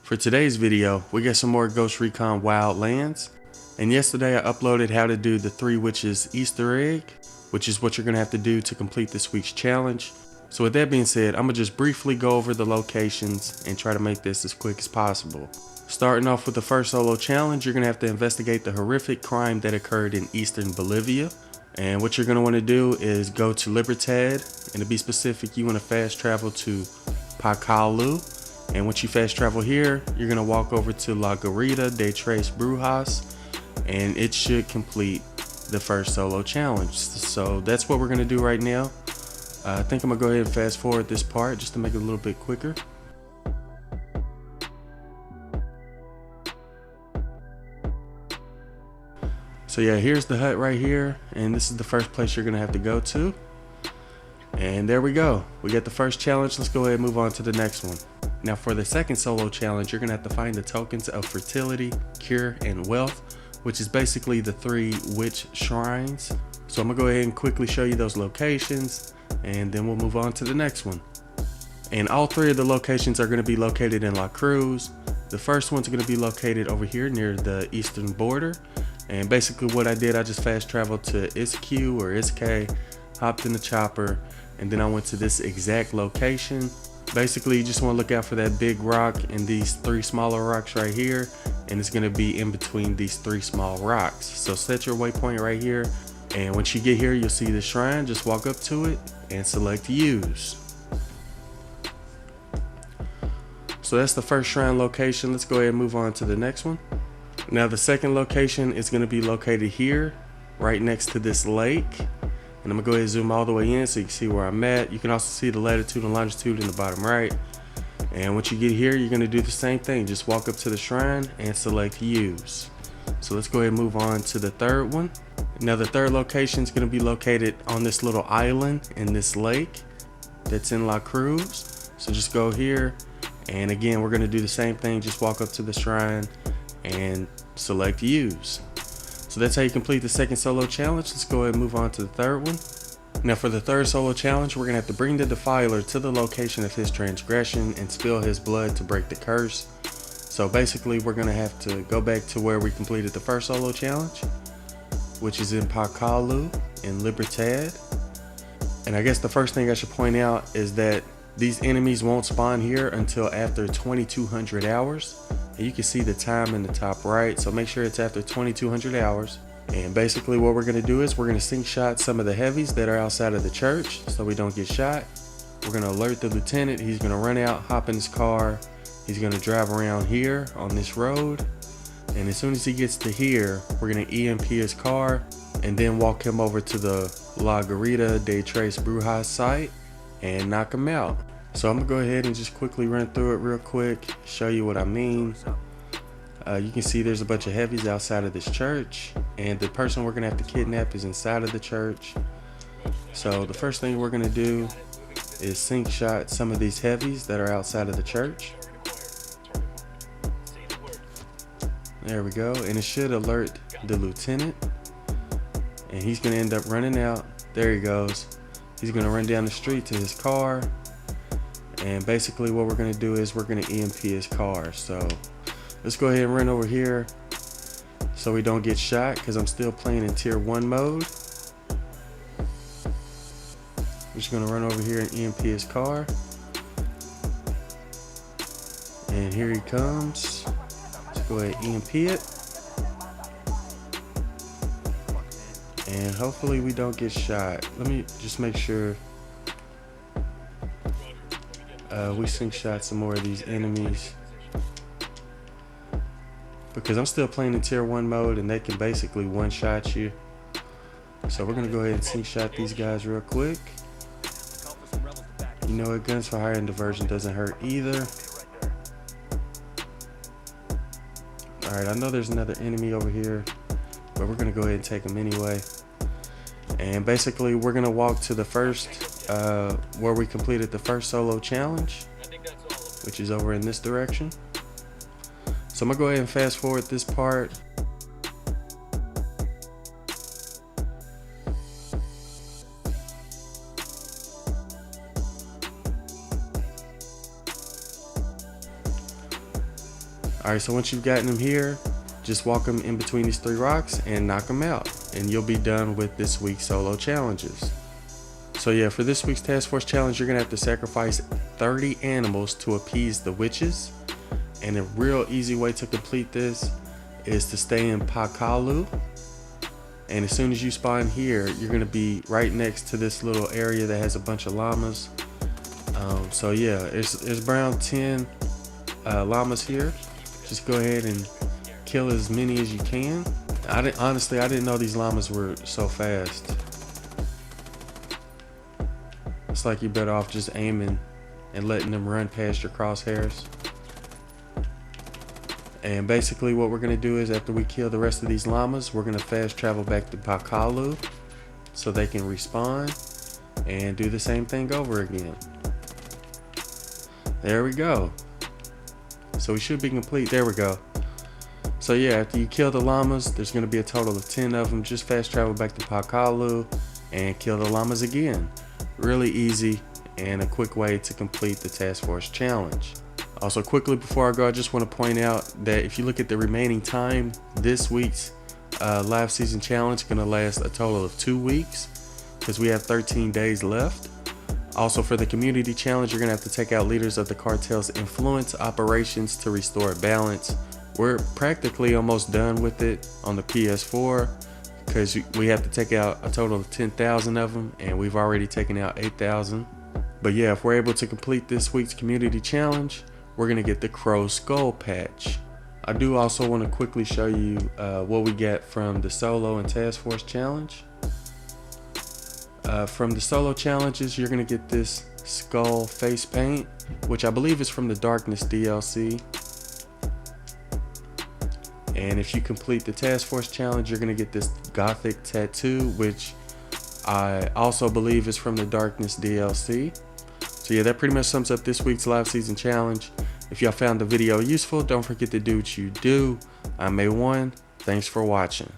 For today's video, we got some more Ghost Recon Wildlands. And yesterday I uploaded how to do the 3 witches Easter egg, which is what you're going to have to do to complete this week's challenge. So with that being said, I'm going to just briefly go over the locations and try to make this as quick as possible. Starting off with the first solo challenge, you're going to have to investigate the horrific crime that occurred in eastern Bolivia. And what you're going to want to do is go to Libertad, and to be specific, you want to fast travel to Pacalu. And once you fast travel here, you're going to walk over to La Garita de Tres Brujas, and it should complete the first solo challenge. So that's what we're going to do right now. I think I'm going to go ahead and fast forward this part just to make it a little bit quicker. So yeah, here's the hut right here, and this is the first place you're going to have to go to. And there we go. We got the first challenge. Let's go ahead and move on to the next one. Now for the second solo challenge, you're going to have to find the tokens of fertility, cure, and wealth, which is basically the 3 witch shrines. So I'm going to go ahead and quickly show you those locations, and then we'll move on to the next one. And all 3 of the locations are going to be located in La Cruz. The first one's going to be located over here near the eastern border. And basically what I did, I just fast traveled to Isq or Isque, hopped in the chopper, and then I went to this exact location. Basically, you just want to look out for that big rock and these 3 smaller rocks right here, and it's going to be in between these 3 small rocks. So set your waypoint right here, and once you get here, you'll see the shrine. Just walk up to it and select use. So that's the first shrine location. Let's go ahead and move on to the next one. Now the second location is going to be located here, right next to this lake. And I'm gonna go ahead and zoom all the way in so you can see where I'm at. You can also see the latitude and longitude in the bottom right. And once you get here, you're gonna do the same thing. Just walk up to the shrine and select use. So let's go ahead and move on to the third one. Now the third location is gonna be located on this little island in this lake that's in La Cruz. So just go here, and again, we're gonna do the same thing. Just walk up to the shrine and select use. So that's how you complete the second solo challenge. Let's go ahead and move on to the third one. Now for the third solo challenge, we're going to have to bring the defiler to the location of his transgression and spill his blood to break the curse. So basically we're going to have to go back to where we completed the first solo challenge, which is in Pacalu in Libertad. And I guess the first thing I should point out is that these enemies won't spawn here until after 2200 hours. And you can see the time in the top right, so make sure it's after 2200 hours. And basically what we're going to do is we're going to sync shot some of the heavies that are outside of the church so we don't get shot. We're going to alert the lieutenant. He's going to run out, hop in his car. He's going to drive around here on this road, and as soon as he gets to here, we're going to EMP his car and then walk him over to the La Garita de Tres Brujas site and knock him out. So I'm gonna go ahead and just quickly run through it real quick, show you what I mean. You can see there's a bunch of heavies outside of this church, and the person we're gonna have to kidnap is inside of the church. So the first thing we're gonna do is sync shot some of these heavies that are outside of the church. There we go, and it should alert the lieutenant, and he's gonna end up running out. There he goes. He's gonna run down the street to his car. And basically what we're going to do is we're going to EMP his car. So let's go ahead and run over here so we don't get shot, because I'm still playing in tier 1 mode. We're just going to run over here and EMP his car. And here he comes. Let's go ahead and EMP it. And hopefully we don't get shot. Let me just make sure we sync shot some more of these enemies, because I'm still playing in tier 1 mode and they can basically one-shot you. So we're gonna go ahead and sync shot these guys real quick. You know what, guns for hire and diversion doesn't hurt either. Alright, I know there's another enemy over here, but we're gonna go ahead and take him anyway. And basically we're gonna walk to the first where we completed the first solo challenge, which is over in this direction. So I'm gonna go ahead and fast forward this part. Alright, so once you've gotten them here, just walk them in between these 3 rocks and knock them out, and you'll be done with this week's solo challenges. So yeah, for this week's task force challenge, you're gonna have to sacrifice 30 animals to appease the witches. And a real easy way to complete this is to stay in Pakalu. And as soon as you spawn here, you're gonna be right next to this little area that has a bunch of llamas. So yeah, there's around 10 llamas here. Just go ahead and kill as many as you can. Honestly, I didn't know these llamas were so fast. It's like you're better off just aiming and letting them run past your crosshairs. And basically what we're gonna do is, after we kill the rest of these llamas, we're gonna fast travel back to Pakalu so they can respawn and do the same thing over again. There we go. So we should be complete. There we go. So yeah, after you kill the llamas, there's gonna be a total of 10 of them. Just fast travel back to Pakalu and kill the llamas again. Really easy and a quick way to complete the task force challenge. Also, quickly before I go, I just want to point out that if you look at the remaining time, this week's live season challenge is going to last a total of 2 weeks because we have 13 days left. Also, for the community challenge, you're going to have to take out leaders of the cartel's influence operations to restore balance. We're practically almost done with it on the PS4 because we have to take out a total of 10,000 of them, and we've already taken out 8,000. But yeah, if we're able to complete this week's community challenge, we're gonna get the Crow Skull patch. I do also want to quickly show you what we get from the solo and task force challenge. From the solo challenges, you're gonna get this skull face paint, which I believe is from the Darkness DLC. And if you complete the task force challenge, you're gonna get this gothic tattoo, which I also believe is from the Darkness DLC. So yeah, that pretty much sums up this week's live season challenge. If y'all found the video useful, don't forget to do what you do. I'm A1. Thanks for watching.